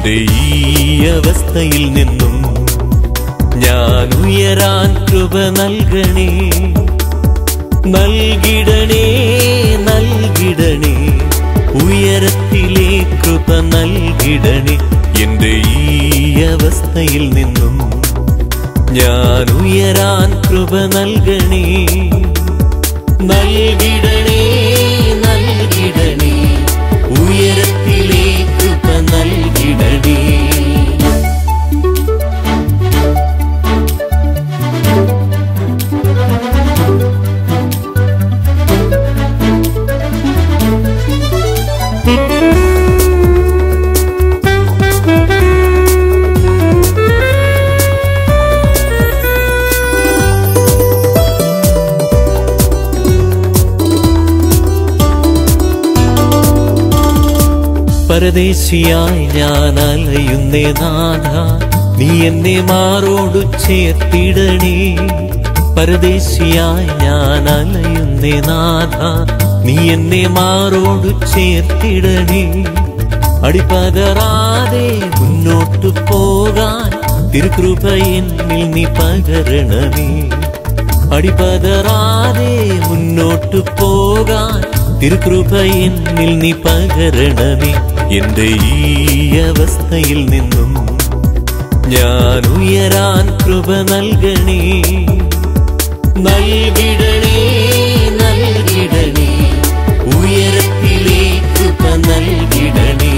എന്റെ ഈ അവസ്ഥയിൽ നിന്നും ഞാൻ ഉയരാൻ കൃപ നൽകണേ, നൽകിടണേ, നൽകിടണേ, ഉയരത്തിലെ കൃപ നൽകിടണേ. എന്റെ ഈ അവസ്ഥയിൽ നിന്നും ഞാൻ ഉയരാൻ കൃപ നൽകണേ, നൽകിടണേ, നൽകിടണേ, ഉയരത്തിലെ കൃപ നൽകിടണേ. പരദേശിയായി ഞാൻ അലയുന്നേ നാഥ, നീ എന്നെ മാറോടു ചേർത്തിടണേ. പരദേശിയായി ഞാൻ അലയുന്നേ നാഥ, നീ എന്നെ മാറോടു ചേർത്തിടണേ. അടിപതറാതെ മുന്നോട്ടു പോകാൻ തിരുകൃപ എന്നിൽ നീ പകരണമേ. അടിപതറാതെ മുന്നോട്ടു പോകാൻ തിരുകൃപ എന്നിൽ നീ പകരണമേ. എന്റെ ഈ അവസ്ഥയിൽ നിന്നും ഞാൻ ഉയരാൻ കൃപ നൽകണേ, നൽകിടണേ, നൽകിടണേ, ഉയരത്തിലെ കൃപ നൽകിടണേ.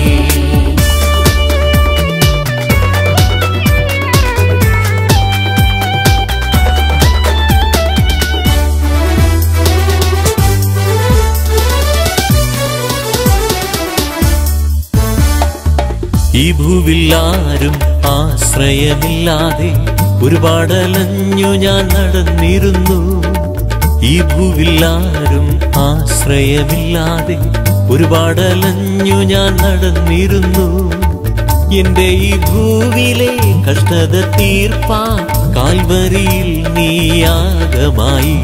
ഈ ഭൂവിൽ ആരും ആശ്രയമില്ലാതെ ഒരുപാടലഞ്ഞു ഞാൻ നടന്നിരുന്നു. ഈ ഭൂവിൽ ആരും ആശ്രയമില്ലാതെ ഒരുപാടലഞ്ഞു ഞാൻ നടന്നിരുന്നു. എന്റെ ഈ ഭൂവിലെ കഷ്ടത തീർപ്പാൻ കാൽവരിയിൽ നീ യാഗമായി.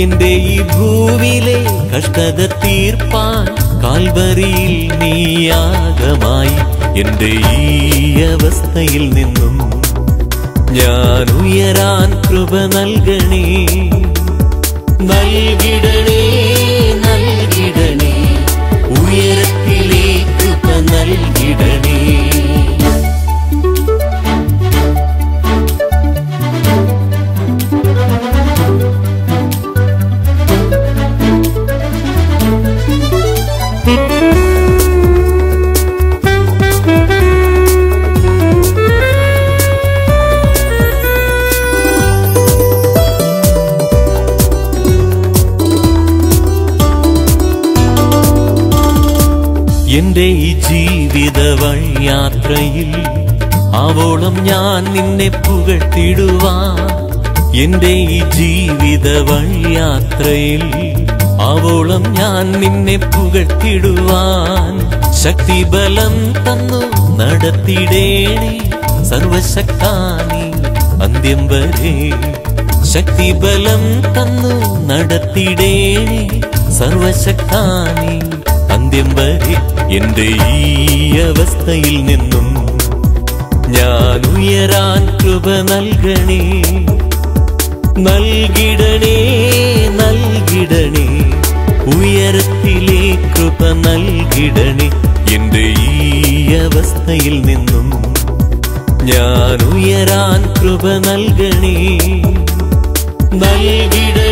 എന്റെ ഈ ഭൂവിലെ കഷ്ടത തീർപ്പാൻ കാൽവരിയിൽ നീ യാഗമായി. എന്റെ ഈ അവസ്ഥയിൽ നിന്നും ഞാൻ ഉയരാൻ കൃപ നൽകണേ, നൽകിടണേ, നൽകിടണേ, ഉയരത്തിലെ കൃപ നൽകിടണേ. എന്റെ ഈ ജീവിത വഴിയാത്രയിൽ ആവോളം ഞാൻ നിന്നെ പുകഴ്ത്തിടുവാൻ. എന്റെ ഈ ജീവിത വഴിയാത്രയിൽ ആവോളം ഞാൻ നിന്നെ പുകഴ്ത്തിടുവാൻ. ശക്തിബലം തന്നു നടത്തിടേണേ സർവശക്താനി അന്ത്യം വരെ. ശക്തിബലം തന്നു നടത്തിടേണേ സർവശക്താനി അന്ത്യം വരെ. എന്റെ ഈ അവസ്ഥയിൽ നിന്നും ഞാൻ ഉയരാൻ കൃപ നൽകണേ, നൽകിടണേ, നൽകിടണേ, ഉയരത്തിലെ കൃപ നൽകിടണേ. എന്റെ ഈ അവസ്ഥയിൽ നിന്നും ഞാൻ ഉയരാൻ കൃപ നൽകണേ, നൽകിടണേ.